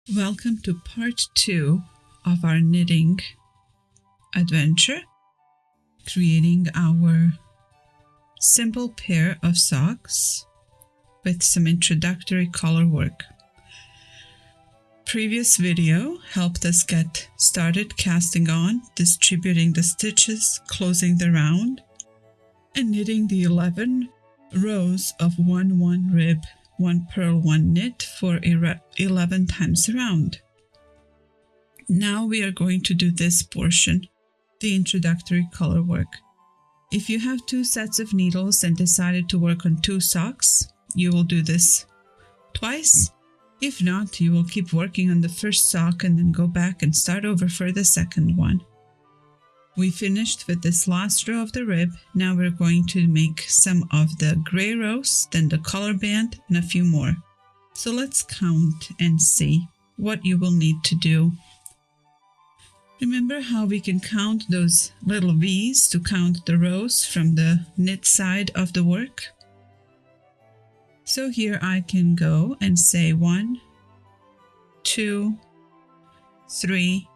Welcome to part 2 of our knitting adventure, creating our simple pair of socks with some introductory color work. Previous video helped us get started casting on, distributing the stitches, closing the round, and knitting the 11 rows of 1 rib, 1 purl, 1 knit for 11 times around. Now we are going to do this portion, the introductory color work. If you have 2 sets of needles and decided to work on 2 socks, you will do this twice. If not, you will keep working on the first sock and then go back and start over for the second one. We finished with this last row of the rib. Now we're going to make some of the gray rows, then the color band, and a few more. So let's count and see what you will need to do. Remember how we can count those little V's to count the rows from the knit side of the work? So here I can go and say 1, 2, 3,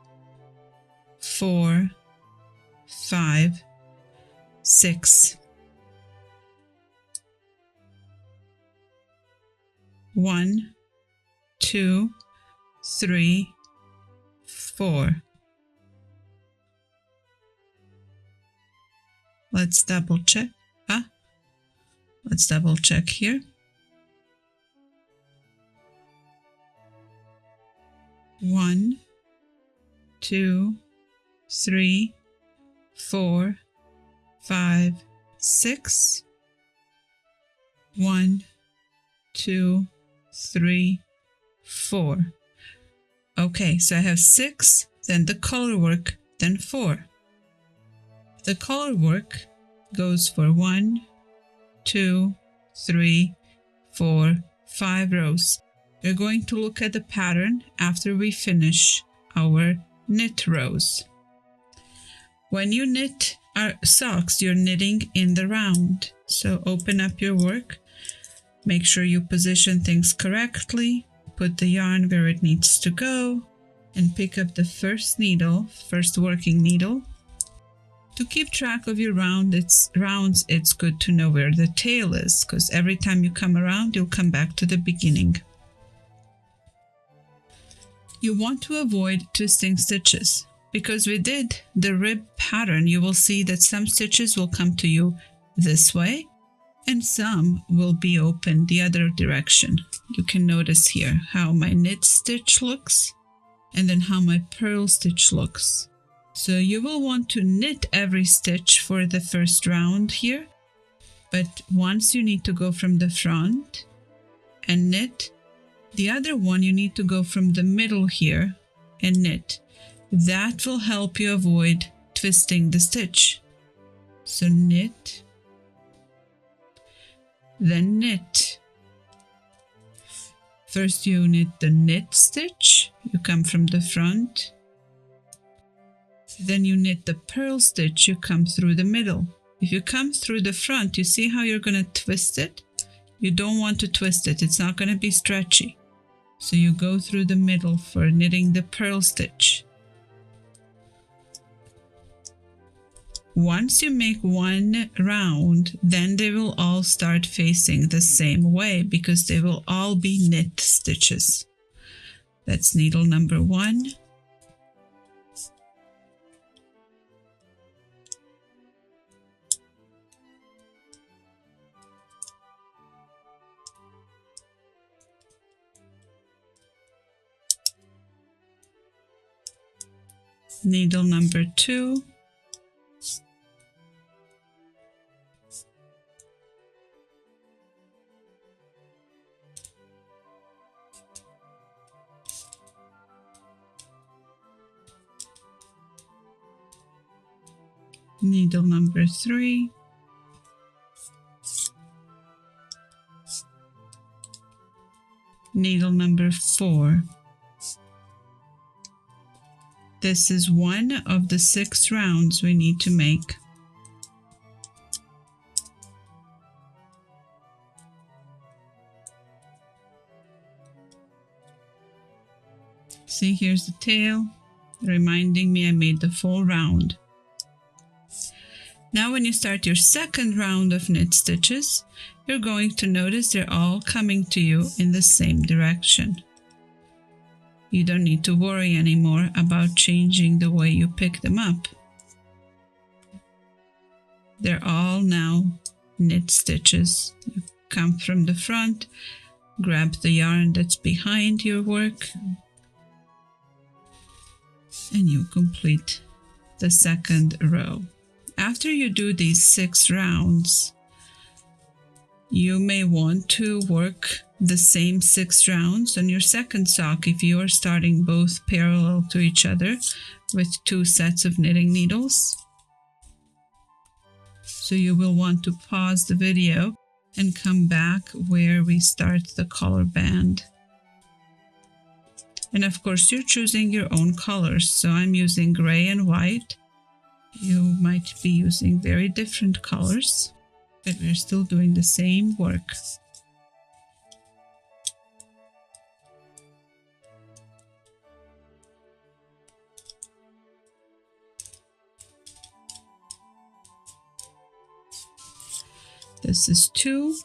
4, 5, 6. 1, 2, 3, 4. Let's double check. Let's double check here. 1, 2, 3, 4, 5, 6. 1, 2, 3, 4. Okay, so I have 6, then the color work, then 4. The color work goes for 1, 2, 3, 4, 5 rows. We're going to look at the pattern after we finish our knit rows. When you knit our socks, you're knitting in the round. So open up your work, make sure you position things correctly, put the yarn where it needs to go, and pick up the first needle, first working needle. To keep track of your rounds, it's good to know where the tail is, because every time you come around, you'll come back to the beginning. You want to avoid twisting stitches. Because we did the rib pattern, you will see that some stitches will come to you this way and some will be open the other direction. You can notice here how my knit stitch looks and then how my purl stitch looks. So you will want to knit every stitch for the first round here, but once you need to go from the front and knit, the other one you need to go from the middle here and knit. That will help you avoid twisting the stitch. So knit, then knit. First you knit the knit stitch, you come from the front. Then you knit the purl stitch, you come through the middle. If you come through the front, you see how you're going to twist it? You don't want to twist it, it's not going to be stretchy. So you go through the middle for knitting the purl stitch. Once you make one round, then they will all start facing the same way because they will all be knit stitches. That's needle number 1. Needle number 2. Needle number 3. Needle number 4. This is one of the 6 rounds we need to make. See, here's the tail, reminding me I made the full round. Now when you start your second round of knit stitches, you're going to notice they're all coming to you in the same direction. You don't need to worry anymore about changing the way you pick them up. They're all now knit stitches. You come from the front, grab the yarn that's behind your work, and you complete the second row. After you do these 6 rounds, you may want to work the same 6 rounds on your second sock if you are starting both parallel to each other with 2 sets of knitting needles. So you will want to pause the video and come back where we start the collar band. And of course you're choosing your own colors, so I'm using gray and white. You might be using very different colors, but we're still doing the same work. This is 2.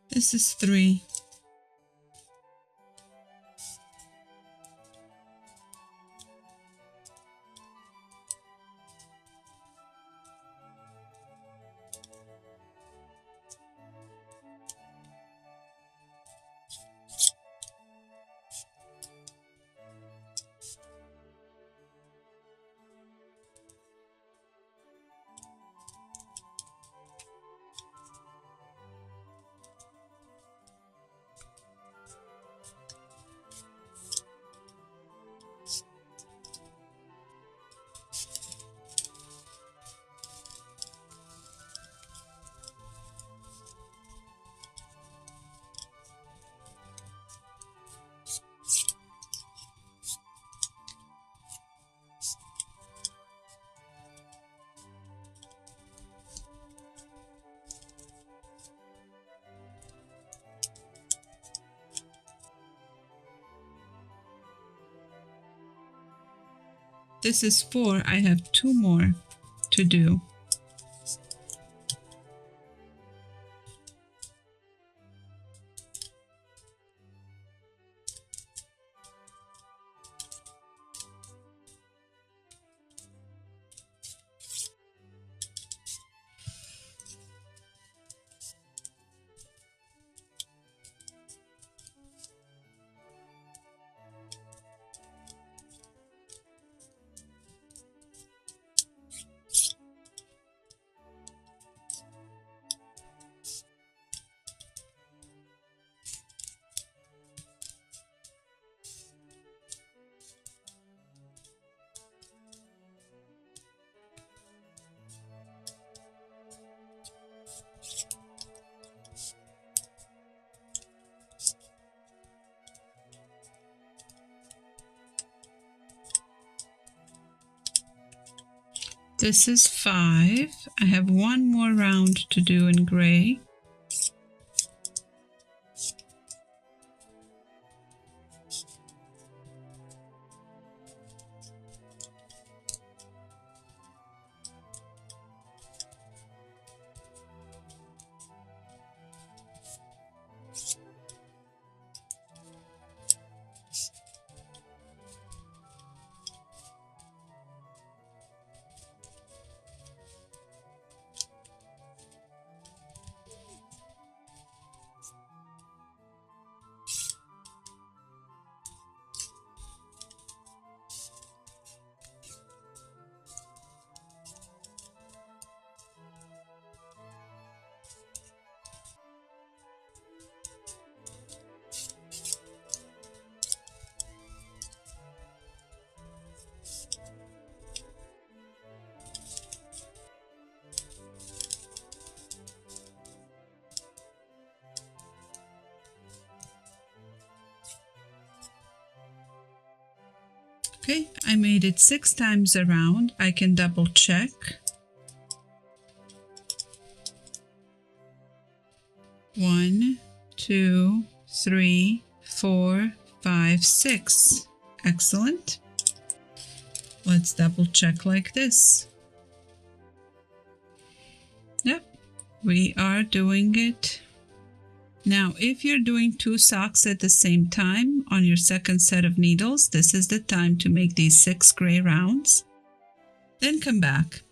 This is 3. This is 4. I have 2 more to do. This is 5. I have 1 more round to do in gray. Okay, I made it 6 times around. I can double check. One, 2, 3, 4, 5, 6. Excellent. Let's double check like this. Yep, we are doing it. Now, if you're doing 2 socks at the same time on your second set of needles, this is the time to make these 6 gray rounds. Then come back.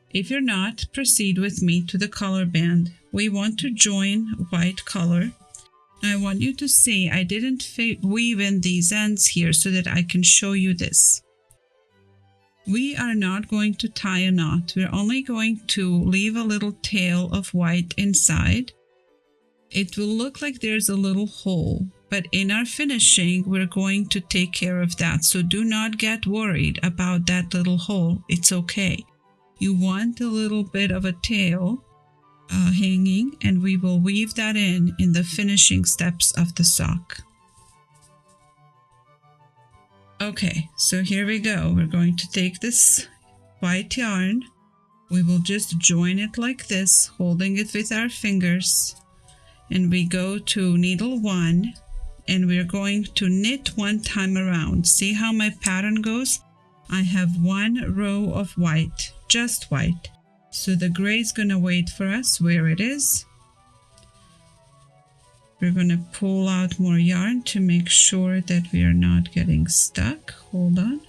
If you're not, proceed with me to the color band. We want to join white color. I want you to see I didn't weave in these ends here so that I can show you this. We are not going to tie a knot. We're only going to leave a little tail of white inside. It will look like there's a little hole, but in our finishing, we're going to take care of that. So do not get worried about that little hole. It's okay. You want a little bit of a tail hanging, and we will weave that in the finishing steps of the sock. Okay, so here we go. We're going to take this white yarn. We will just join it like this, holding it with our fingers. And we go to needle 1, and we're going to knit 1 time around. See how my pattern goes? I have 1 row of white, just white. So the gray is going to wait for us where it is. We're going to pull out more yarn to make sure that we are not getting stuck. Hold on.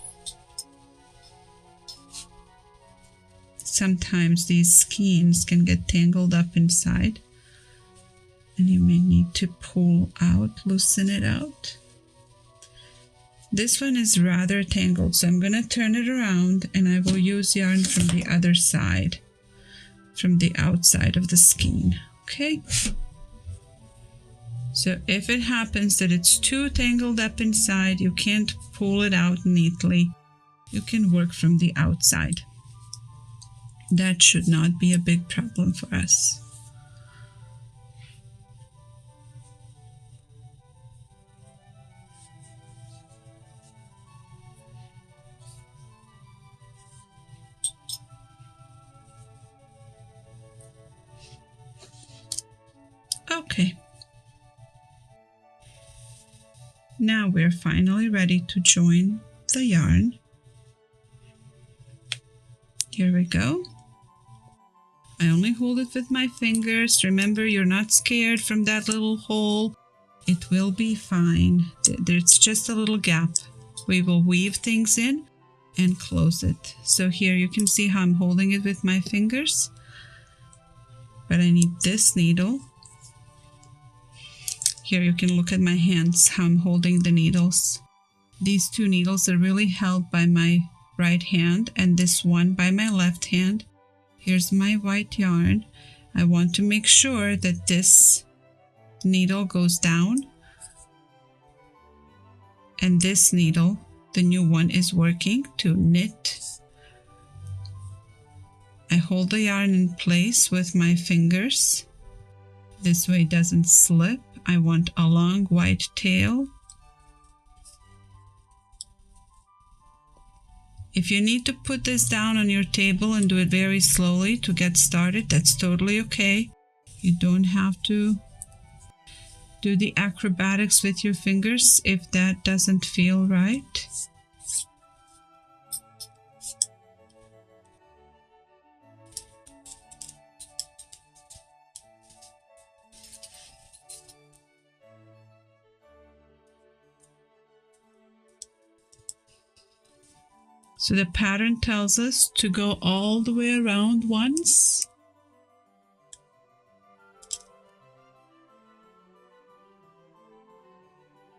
Sometimes these skeins can get tangled up inside, and you may need to pull out, loosen it out. This one is rather tangled, so I'm going to turn it around, and I will use yarn from the other side, from the outside of the skein. Okay? So if it happens that it's too tangled up inside, you can't pull it out neatly, you can work from the outside. That should not be a big problem for us. Okay. Now we're finally ready to join the yarn. Here we go. I only hold it with my fingers. Remember, you're not scared from that little hole. It will be fine. There's just a little gap. We will weave things in and close it. So here you can see how I'm holding it with my fingers. But I need this needle. Here you can look at my hands, how I'm holding the needles. These 2 needles are really held by my right hand and this one by my left hand. Here's my white yarn. I want to make sure that this needle goes down and this needle, the new one, is working to knit. I hold the yarn in place with my fingers. This way it doesn't slip. I want a long white tail. If you need to put this down on your table and do it very slowly to get started, that's totally okay. You don't have to do the acrobatics with your fingers if that doesn't feel right. So the pattern tells us to go all the way around once.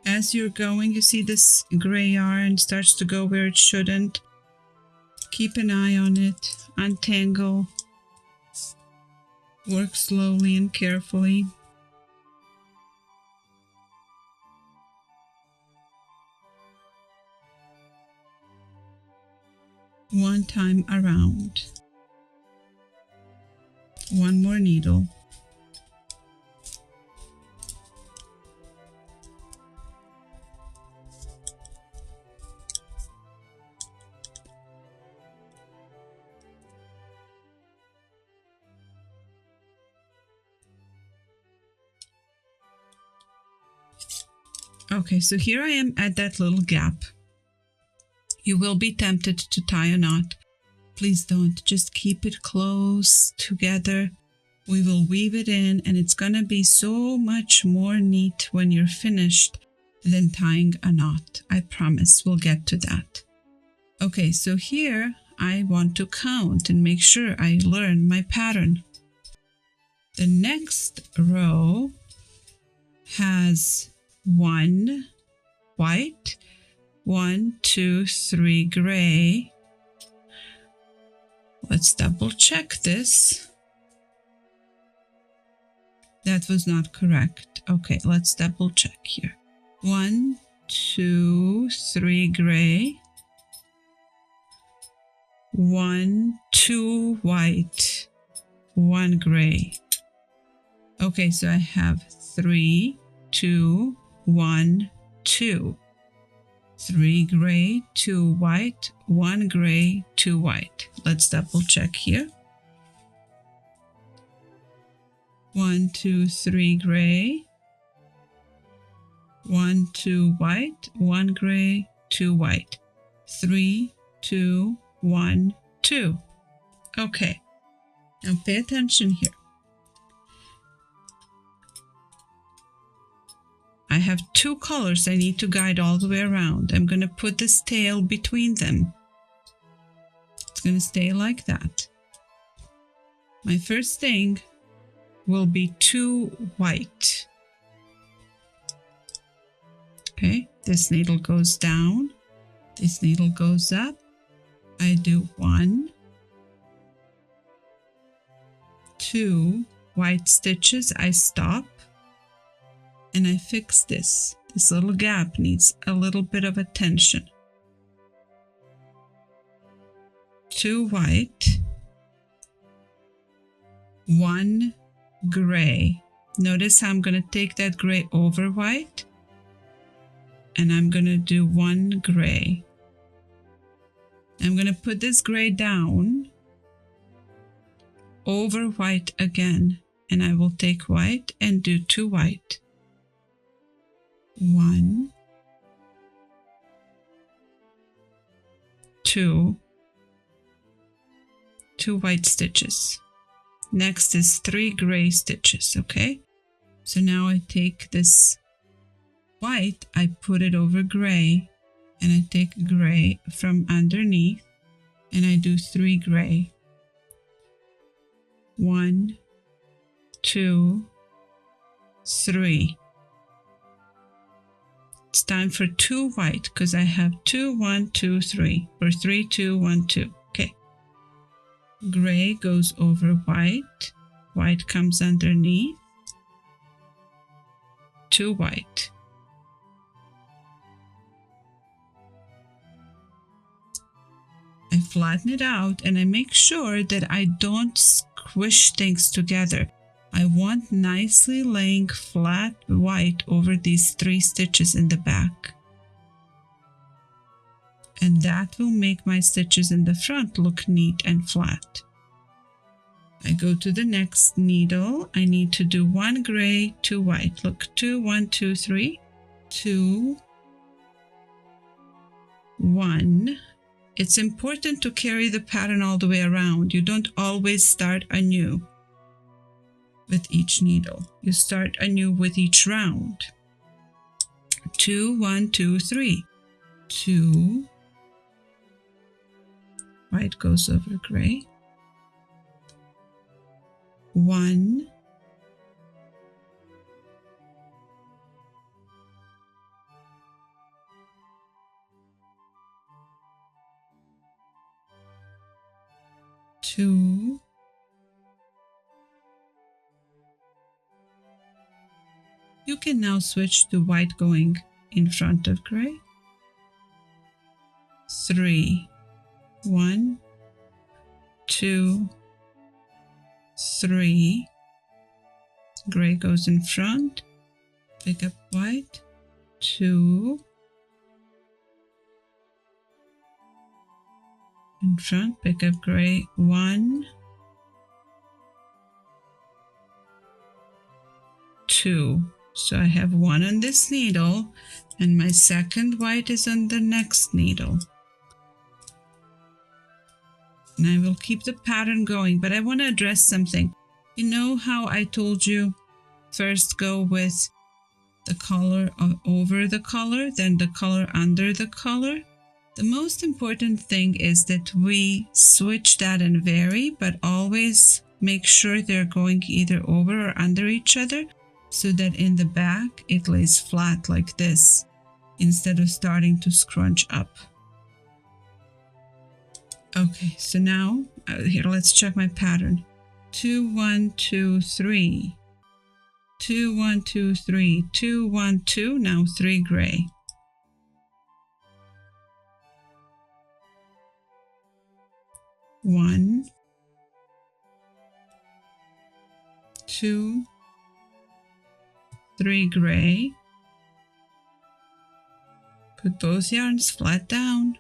As you're going, you see this gray yarn starts to go where it shouldn't. Keep an eye on it, untangle, work slowly and carefully. One time around. One more needle. Okay, so here I am at that little gap. You will be tempted to tie a knot. Please don't. Just keep it close together. We will weave it in, and it's going to be so much more neat when you're finished than tying a knot. I promise we'll get to that. Okay, so here I want to count and make sure I learn my pattern. The next row has 1 white, 1, 2, 3 gray. Let's double check this. That was not correct. Okay, let's double check here. 1, 2, 3 gray. 1, 2 white, 1 gray. Okay, so I have 3, 2, 1, 2. 3 gray, 2 white, 1 gray, 2 white. Let's double check here. 1, 2, 3 gray. 1, 2 white, 1 gray, 2 white. 3, 2, 1, 2. Okay, now pay attention here. I have 2 colors I need to guide all the way around. I'm going to put this tail between them. It's going to stay like that. My first thing will be 2 white. Okay, this needle goes down. This needle goes up. I do 1, 2 white stitches. I stop and I fix this. This little gap needs a little bit of attention. 2 white, 1 gray. Notice how I'm going to take that gray over white and I'm going to do 1 gray. I'm going to put this gray down over white again, and I will take white and do 2 white. 1, 2 white stitches. Next is 3 gray stitches, okay? So now I take this white, I put it over gray, and I take gray from underneath and I do 3 gray. 1, 2, 3. It's time for 2 white because I have 2, 1, 2, 3, or 3, 2, 1, 2. Okay. Gray goes over white. White comes underneath. 2 white. I flatten it out and I make sure that I don't squish things together. I want nicely laying flat white over these 3 stitches in the back. And that will make my stitches in the front look neat and flat. I go to the next needle. I need to do 1 gray, 2 white. Look, 2, 1, 2, 3, 2, 1. It's important to carry the pattern all the way around. You don't always start anew with each needle. You start anew with each round. 2, 1, 2, 3. 2. White goes over gray. 1. 2. You can now switch to white going in front of gray. 3. 1, 2, 3. Gray goes in front. Pick up white. 2. In front, pick up gray. 1, 2. So I have one on this needle and my second white is on the next needle. And I will keep the pattern going, but I want to address something. You know how I told you first go with the color over the color, then the color under the color? The most important thing is that we switch that and vary, but always make sure they're going either over or under each other so that in the back it lays flat like this instead of starting to scrunch up. Okay, so now here, let's check my pattern. 2, 1, 2, 3. 2, 1, 2, 3. 2, 1, 2. Now 3 gray. 1, 2, 3 gray. Put both yarns flat down.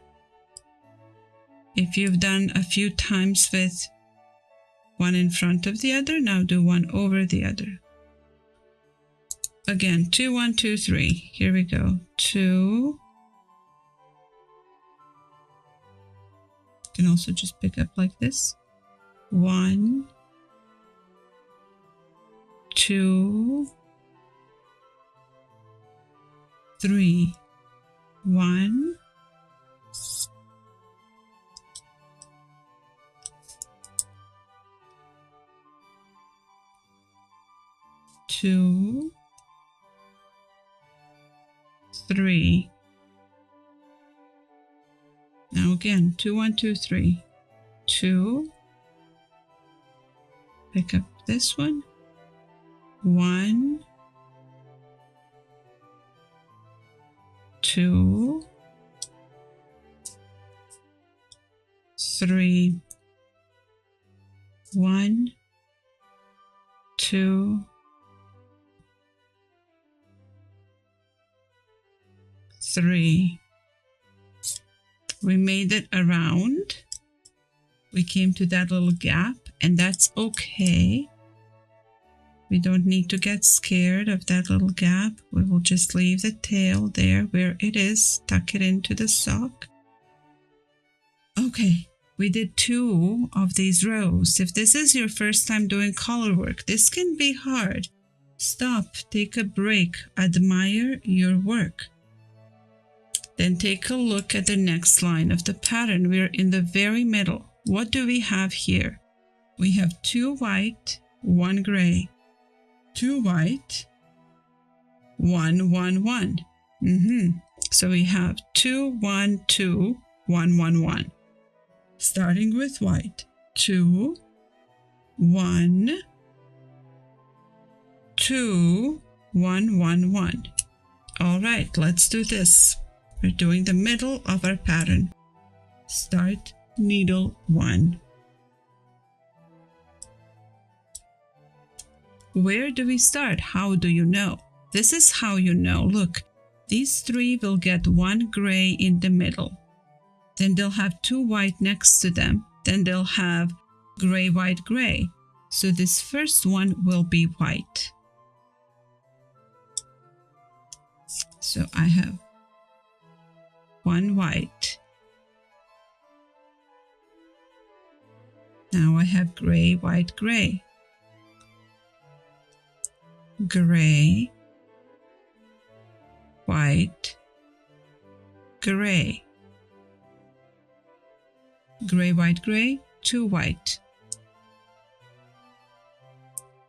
If you've done a few times with one in front of the other, now do one over the other. Again, 2, 1, 2, 3. Here we go. 2. You can also just pick up like this. 1, 2, 3. 1, 2, 3. Now again, 2, 1, 2, 3. 2. Pick up this one. 1, 2, 3. 1, 2, 3. We made it around. We came to that little gap, and that's okay. We don't need to get scared of that little gap. We will just leave the tail there where it is, tuck it into the sock. Okay, we did 2 of these rows. If this is your first time doing color work, this can be hard. Stop, take a break, admire your work. Then take a look at the next line of the pattern. We're in the very middle. What do we have here? We have 2 white, 1 gray. 2 white, 1, 1, 1. So we have 2, 1, 2, 1, 1, 1. Starting with white. 2, 1, 2, 1, 1, 1. All right, let's do this. We're doing the middle of our pattern. Start needle 1. Where do we start? How do you know? This is how you know. Look, these 3 will get 1 gray in the middle. Then they'll have 2 white next to them. Then they'll have gray, white, gray. So this first one will be white. So I have 1 white. Now I have gray, white, gray. Gray, white, gray. Gray, white, gray, 2 white.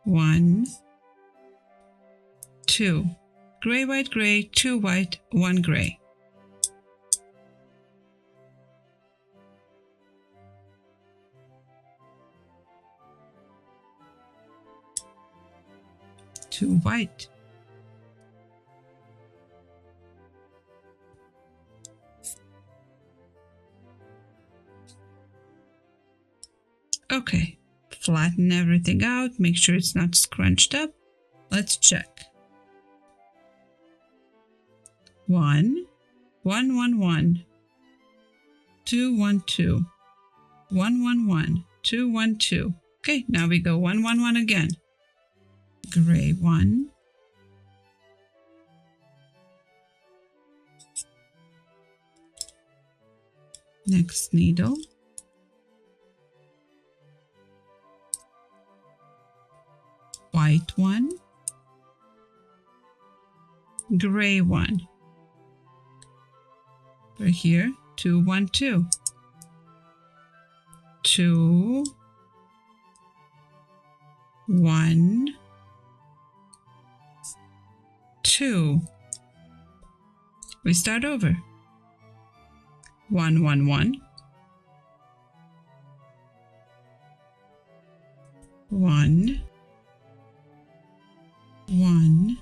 1, 2. Gray, white, gray, 2 white, 1 gray. Two white. Okay, flatten everything out, make sure it's not scrunched up. Let's check. 1, 1, 1, 1, 2, 1, 2, 1, 1, 1, 2, 1, 2. Okay, now we go 1, 1, 1 again. Gray 1, next needle, white one, gray one. We're here, 2, 1, 2, 2, 1, 2. We start over. 1, 1, 1, 1, 1,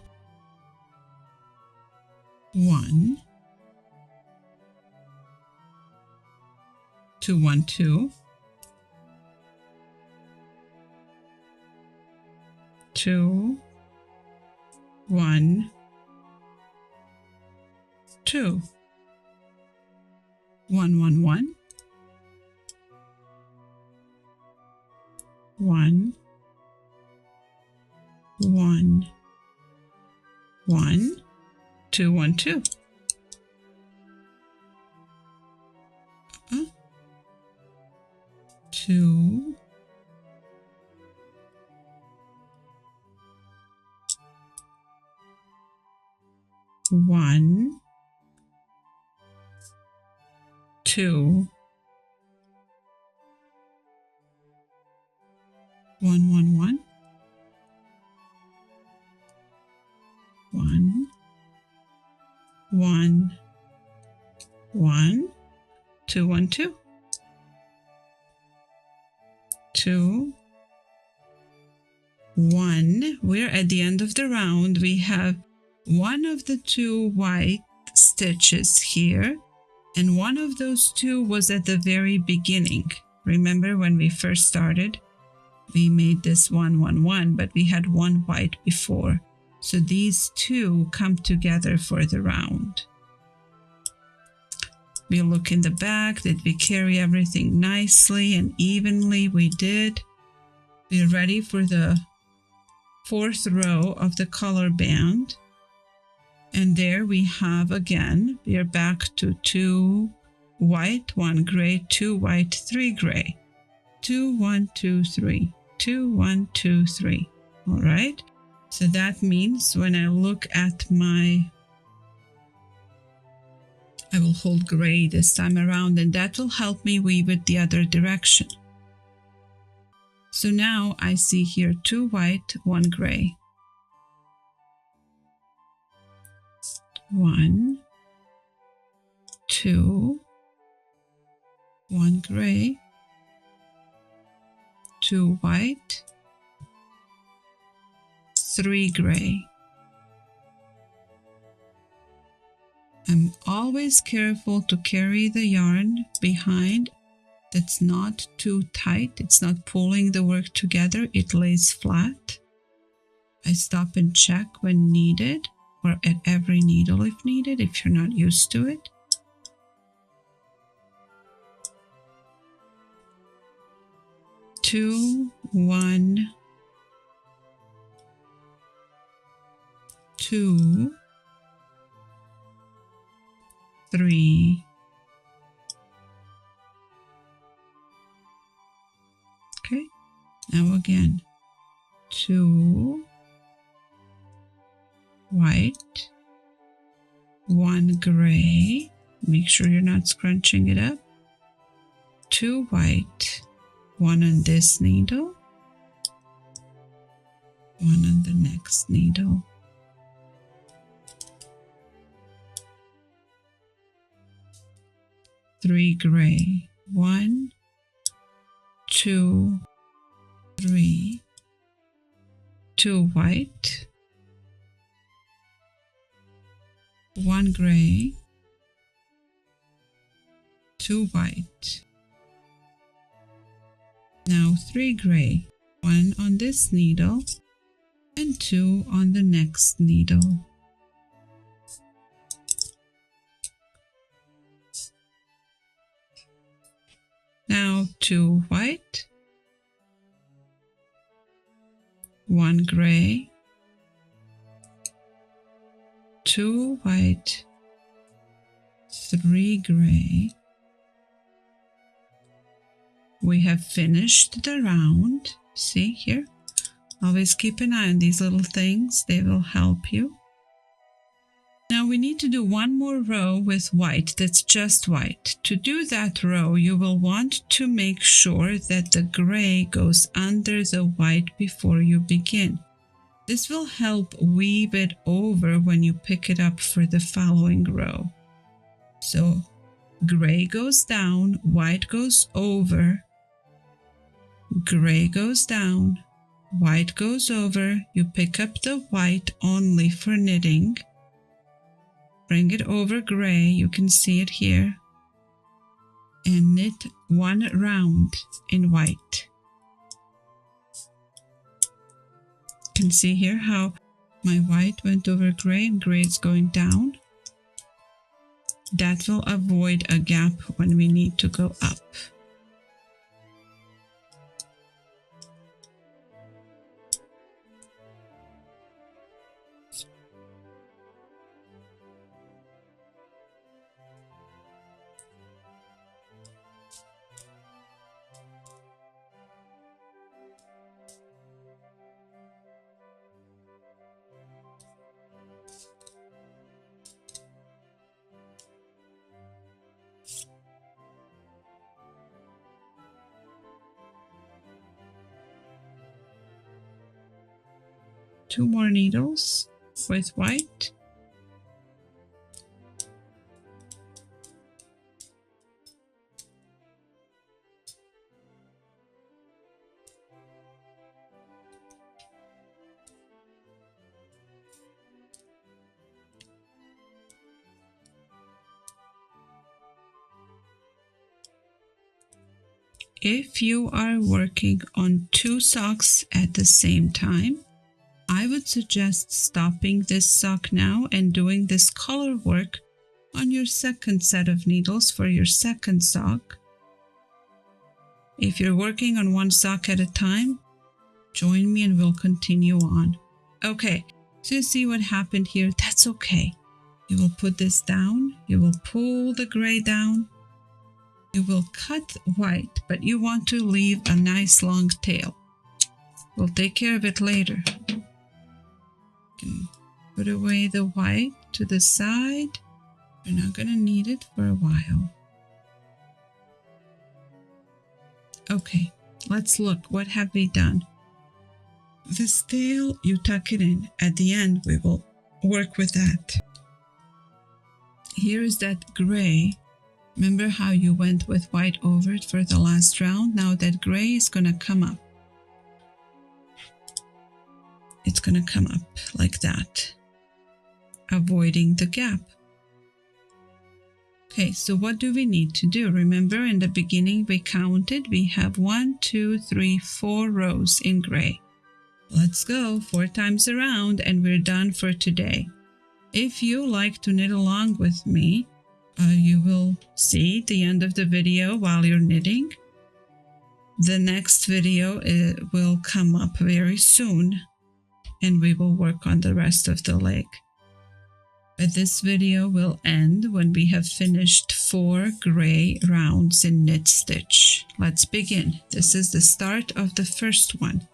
1, 2, 1, 2, 2, 1, 2, 1, 1, 1, 1, 1, 1, 2, 1, 2. 2, 1, 2, 1, 1, 1, 1, 1, 1, 2, 1, 2, 2, 1. We're at the end of the round. We have one of the 2 white stitches here, and one of those 2 was at the very beginning. Remember when we first started, we made this 1, 1, 1, but we had 1 white before. So these 2 come together for the round. We look in the back. Did we carry everything nicely and evenly? We did. We're ready for the 4th row of the color band. And there we have again, we are back to 2 white, 1 gray, 2 white, 3 gray. 2, 1, 2, 3. 2, 1, 2, 3. All right. So that means when I look at I will hold gray this time around, and that will help me weave it the other direction. So now I see here 2 white, 1 gray. 1, 2, 1 gray, 2 white, 3 gray. I'm always careful to carry the yarn behind. That's not too tight. It's not pulling the work together. It lays flat. I stop and check when needed, or at every needle if needed, if you're not used to it. Two, 1, 2, 3, okay, now again, 2 white, 1 gray, make sure you're not scrunching it up, 2 white, 1 on this needle, 1 on the next needle. Three gray, 1, 2, 3, 2 white, 1 gray, 2 white. Now 3 gray, 1 on this needle and 2 on the next needle. Now 2 white, 1 gray, 2 white, 3 gray, we have finished the round. See here? Always keep an eye on these little things. They will help you. Now we need to do one more row with white that's just white. To do that row, you will want to make sure that the gray goes under the white before you begin. This will help weave it over when you pick it up for the following row. So gray goes down, white goes over, gray goes down, white goes over. You pick up the white only for knitting. Bring it over gray, you can see it here, and knit one round in white. You can see here how my white went over gray and gray is going down. That will avoid a gap when we need to go up. Two more needles with white. If you are working on two socks at the same time, I would suggest stopping this sock now and doing this color work on your second set of needles for your second sock. If you're working on one sock at a time, join me and we'll continue on. Okay, so you see what happened here? That's okay. You will put this down, you will pull the gray down, you will cut white, but you want to leave a nice long tail. We'll take care of it later. Put away the white to the side. We're not going to need it for a while. Okay, let's look. What have we done? This tail, you tuck it in. At the end, we will work with that. Here is that gray. Remember how you went with white over it for the last round? Now that gray is going to come up. It's going to come up like that, avoiding the gap. Okay, so what do we need to do? Remember in the beginning we counted, we have 1, 2, 3, 4 rows in gray. Let's go 4 times around and we're done for today. If you like to knit along with me, you will see the end of the video while you're knitting. The next video will come up very soon and we will work on the rest of the leg. But this video will end when we have finished 4 gray rounds in knit stitch. Let's begin. This is the start of the first one.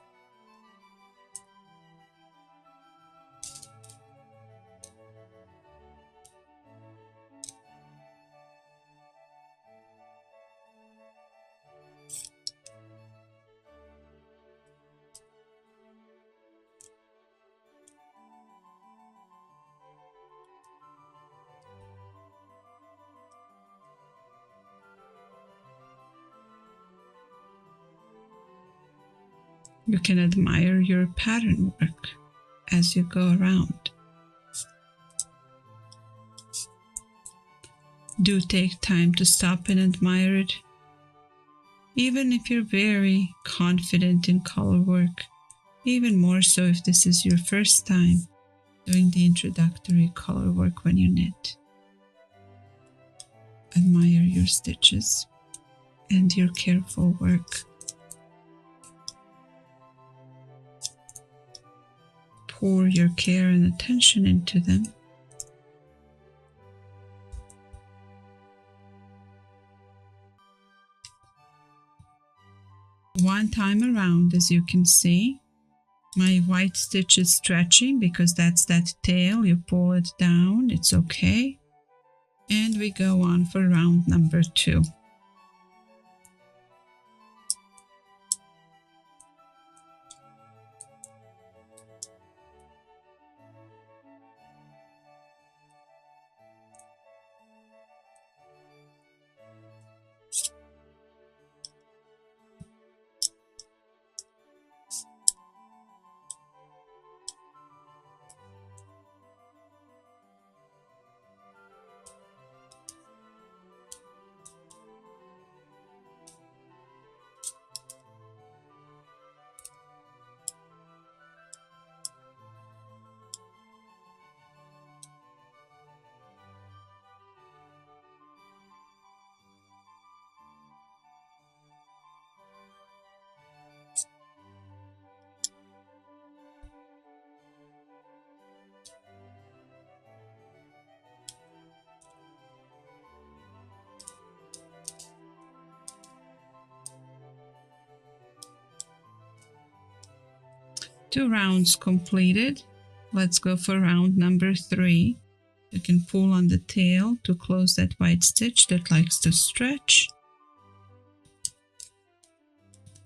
You can admire your pattern work as you go around. Do take time to stop and admire it. Even if you're very confident in color work, even more so if this is your first time doing the introductory color work when you knit. Admire your stitches and your careful work. Pour your care and attention into them. one time around, as you can see, my white stitch is stretching because that's that tail. You pull it down, it's okay. And we go on for round number 2. Two rounds completed. Let's go for round number 3. You can pull on the tail to close that white stitch that likes to stretch.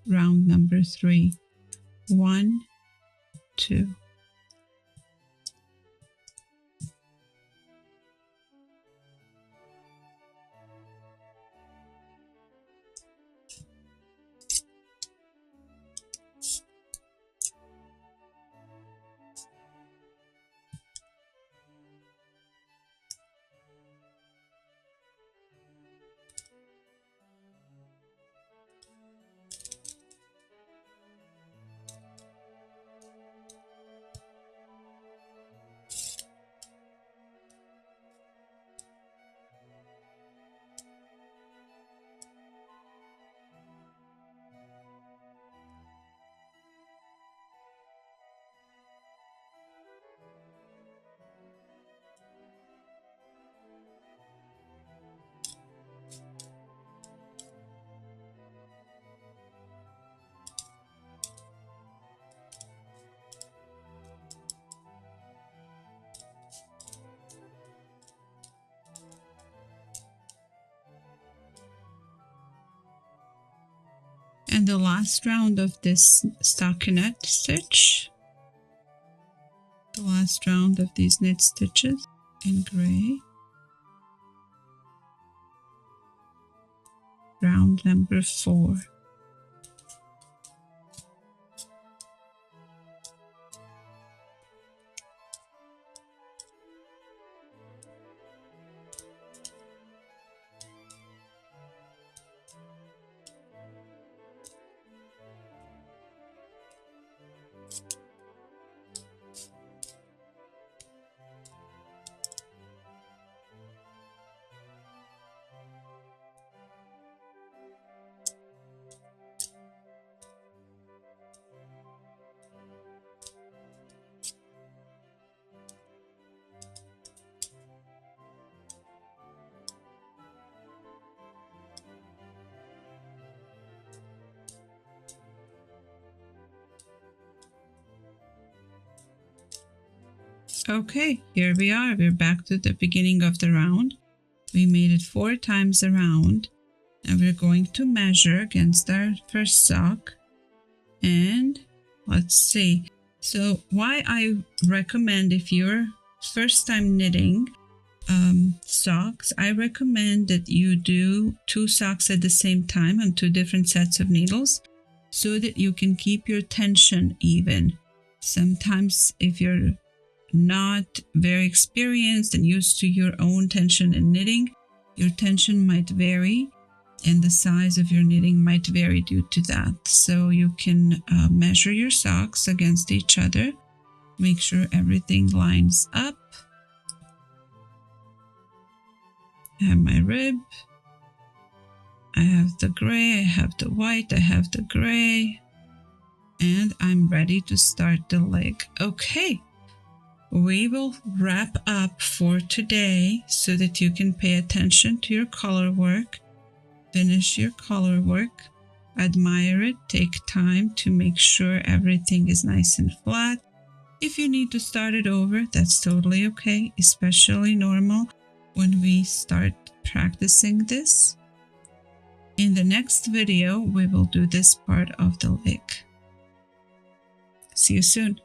Round number 3. 1, 2. And the last round of this stockinette stitch, the last round of these knit stitches in gray, round number 4. Okay, here we are. We're back to the beginning of the round. We made it 4 times around, and we're going to measure against our first sock. And let's see. So why I recommend, if you're first time knitting socks, I recommend that you do 2 socks at the same time on 2 different sets of needles so that you can keep your tension even. Sometimes if you're not very experienced and used to your own tension in knitting, your tension might vary and the size of your knitting might vary due to that. So you can measure your socks against each other, make sure everything lines up. I have my rib, I have the gray, I have the white, I have the gray, and I'm ready to start the leg. Okay. We will wrap up for today so that you can pay attention to your color work, finish your color work, admire it, take time to make sure everything is nice and flat. If you need to start it over, that's totally okay, especially normal when we start practicing this. In the next video, we will do this part of the leg. See you soon.